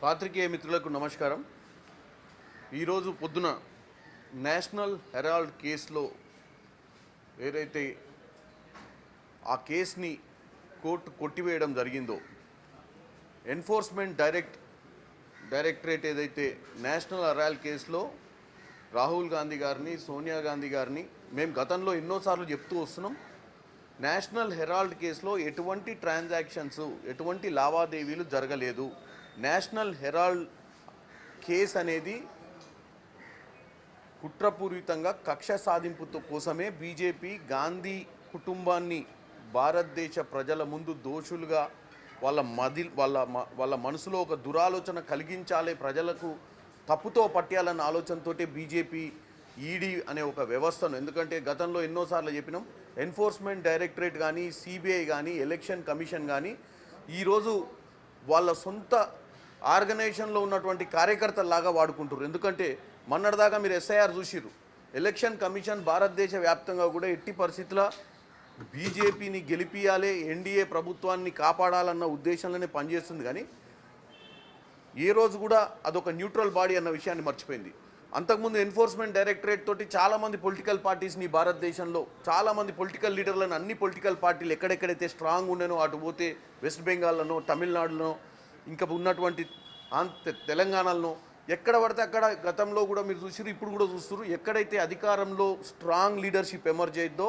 పాత్రికేయ మిత్రులకు నమస్కారం. ఈరోజు పొద్దున నేషనల్ హెరాల్డ్ కేసులో ఏదైతే ఆ కేసుని కోర్టు కొట్టివేయడం జరిగిందో, ఎన్ఫోర్స్మెంట్ డైరెక్టరేట్ ఏదైతే నేషనల్ హెరాల్డ్ కేసులో రాహుల్ గాంధీ గారిని, సోనియా గాంధీ గారిని మేము గతంలో ఎన్నోసార్లు చెప్తూ వస్తున్నాం. నేషనల్ హెరాల్డ్ కేసులో ఎటువంటి ట్రాన్సాక్షన్స్, ఎటువంటి లావాదేవీలు జరగలేదు. నేషనల్ హెరాల్డ్ కేసు అనేది కుట్రపూరితంగా కక్ష సాధింపుతో కోసమే బీజేపీ గాంధీ కుటుంబాన్ని భారతదేశ ప్రజల ముందు దోషులుగా వాళ్ళ మనసులో ఒక దురాలోచన కలిగించాలి, ప్రజలకు తప్పుతో పట్టాలన్న ఆలోచనతోటే బీజేపీ ఈడీ అనే ఒక వ్యవస్థను, ఎందుకంటే గతంలో ఎన్నోసార్లు చెప్పినాం, ఎన్ఫోర్స్మెంట్ డైరెక్టరేట్ కానీ, సిబిఐ కానీ, ఎలక్షన్ కమిషన్ కానీ ఈరోజు వాళ్ళ సొంత ఆర్గనైజేషన్లో ఉన్నటువంటి కార్యకర్తల్లాగా వాడుకుంటారు. ఎందుకంటే మొన్నటిదాకా మీరు ఎస్ఐఆర్ చూసిర్రు. ఎలక్షన్ కమిషన్ భారతదేశ వ్యాప్తంగా కూడా ఎట్టి పరిస్థితుల్లో బీజేపీని గెలిపియాలి, ఎన్డీఏ ప్రభుత్వాన్ని కాపాడాలన్న ఉద్దేశంలోనే పనిచేస్తుంది. కానీ ఏ రోజు కూడా అదొక న్యూట్రల్ బాడీ అన్న విషయాన్ని మర్చిపోయింది. అంతకుముందు ఎన్ఫోర్స్మెంట్ డైరెక్టరేట్ తోటి చాలామంది పొలిటికల్ పార్టీస్ని, భారతదేశంలో చాలామంది పొలిటికల్ లీడర్లను, అన్ని పొలిటికల్ పార్టీలు ఎక్కడెక్కడైతే స్ట్రాంగ్ ఉండేనో అటు పోతే వెస్ట్ బెంగాల్లోనో, తమిళనాడులో, ఇంకా ఉన్నటువంటి తెలంగాణలో ఎక్కడ పడితే అక్కడ గతంలో కూడా మీరు చూసిరు, ఇప్పుడు కూడా చూస్తున్నారు. ఎక్కడైతే అధికారంలో స్ట్రాంగ్ లీడర్షిప్ ఎమర్జ్ అయిద్దో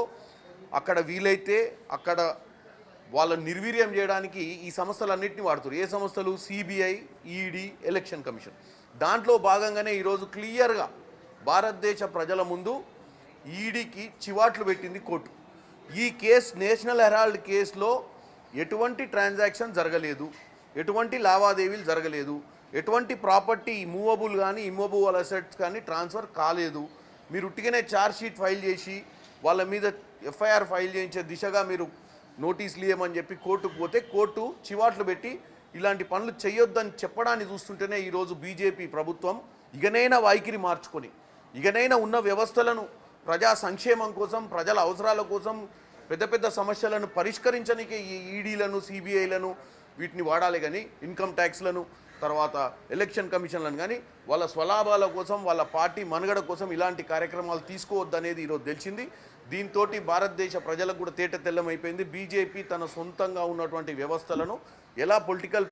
అక్కడ వీలైతే అక్కడ వాళ్ళని నిర్వీర్యం చేయడానికి ఈ సంస్థలన్నింటినీ వాడుతారు. ఏ సంస్థలు? CBI, ED, election commission. దాంట్లో భాగంగానే ఈరోజు క్లియర్గా భారతదేశ ప్రజల ముందు ఈడీకి చివాట్లు పెట్టింది కోర్టు. ఈ కేసు, నేషనల్ హెరాల్డ్ కేసులో ఎటువంటి ట్రాన్సాక్షన్ జరగలేదు, ఎటువంటి లావాదేవీలు జరగలేదు, ఎటువంటి ప్రాపర్టీ మూవబుల్ కానీ ఇమ్మూవబుల్ అసెట్స్ కానీ ట్రాన్స్ఫర్ కాలేదు. మీరు ఉట్టిగానే ఛార్జ్ షీట్ ఫైల్ చేసి వాళ్ళ మీద ఎఫ్ఐఆర్ ఫైల్ చేయించే దిశగా మీరు నోటీసులు ఇవ్వమని చెప్పి కోర్టుకు పోతే కోర్టు చివాట్లు పెట్టి ఇలాంటి పనులు చేయొద్దని చెప్పడాన్ని చూస్తుంటేనే ఈరోజు బీజేపీ ప్రభుత్వం ఇకనైనా వైఖరి మార్చుకొని, ఇకనైనా ఉన్న వ్యవస్థలను ప్రజా సంక్షేమం కోసం, ప్రజల అవసరాల కోసం, పెద్ద పెద్ద సమస్యలను పరిష్కరించడానికి ఈ ఈడీలను, సిబిఐలను వీటిని వాడాలి. కానీ ఇన్కమ్ ట్యాక్స్లను, తర్వాత ఎలక్షన్ కమిషన్లను కానీ వాళ్ళ స్వలాభాల కోసం, వాళ్ళ పార్టీ మనుగడ కోసం ఇలాంటి కార్యక్రమాలు తీసుకోవద్దనేది ఈరోజు తెలిసింది. దీంతో భారతదేశ ప్రజలకు కూడా తేట తెల్లమైపోయింది. బీజేపీ తన సొంతంగా ఉన్నటువంటి వ్యవస్థలను ఎలా పొలిటికల్